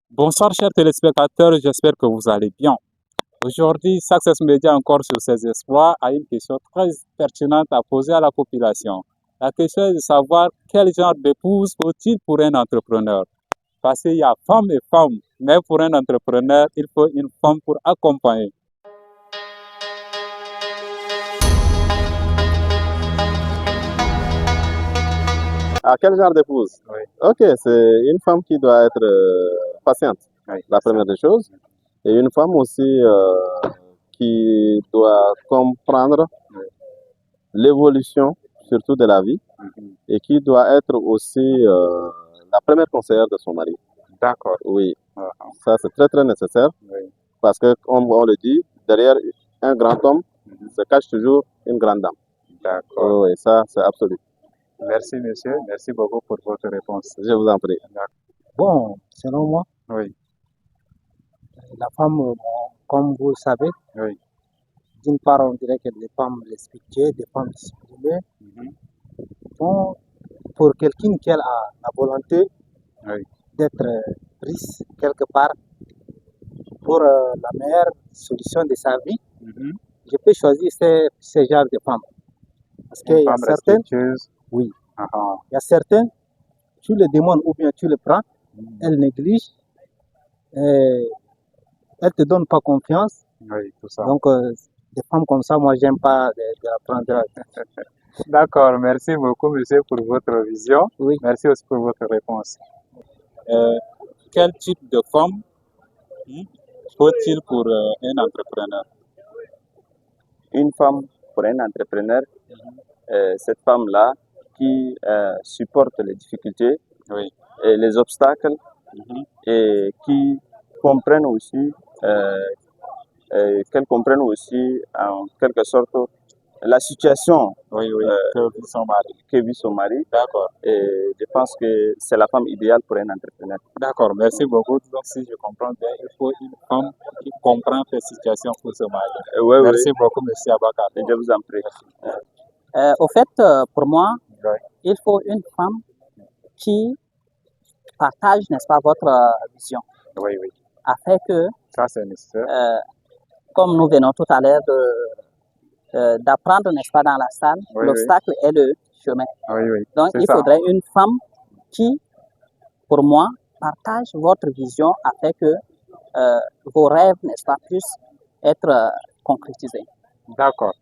Bonsoir chers téléspectateurs, j'espère que vous allez bien. Aujourd'hui, Success Media encore sur ses espoirs a une question très pertinente à poser à la population. La question est de savoir quel genre d'épouse faut-il pour un entrepreneur. Parce qu'il y a femmes et femmes, mais pour un entrepreneur, il faut une femme pour accompagner. Quel genre d'épouse? Oui. Ok, c'est une femme qui doit être patiente, Oui. la première des choses. Et une femme aussi qui doit comprendre l'évolution, surtout de la vie, et qui doit être aussi la première conseillère de son mari. D'accord. Oui, ça c'est très très nécessaire, parce que, comme on le dit, derrière un grand homme se cache toujours une grande dame. D'accord. Oui, ça c'est absolu. Merci monsieur, merci beaucoup pour votre réponse. Je vous en prie. Bon, selon moi, Oui, la femme, comme vous le savez, oui. d'une part, on dirait que des femmes respectueuses, des femmes disciplinées. Bon, pour quelqu'un qui a la volonté Oui. d'être prise quelque part pour la meilleure solution de sa vie, je peux choisir ce genre de femme. Parce qu'il y a certaines, oui, il y a certaines, tu le demandes ou bien tu le prends, elles négligent, elles ne te donnent pas confiance. Oui, tout ça. Donc, des femmes comme ça, moi, j'aime pas de la prendre. D'accord, merci beaucoup monsieur pour votre vision. Oui. Merci aussi pour votre réponse. Quel type de femme faut-il pour un entrepreneur? Une femme pour un entrepreneur, cette femme-là qui supporte les difficultés Oui. et les obstacles et qui comprennent aussi, qu'elle comprenne aussi en quelque sorte la situation que vit son mari. D'accord. Et je pense que c'est la femme idéale pour un entrepreneur. D'accord, merci beaucoup. Donc si je comprends bien, il faut une femme qui comprend cette situation pour se marier. Merci beaucoup, monsieur Abakar. Je vous en prie. Au fait, pour moi, il faut une femme qui partage, n'est-ce pas, votre vision. Oui, oui. Afin que, ça c'est nécessaire. comme nous venons tout à l'heure d'apprendre, n'est-ce pas, dans la salle, l'obstacle est le chemin. Oui, oui. Donc, il faudrait une femme qui, pour moi, partage votre vision afin que vos rêves, n'est-ce pas, puissent être concrétisés. D'accord.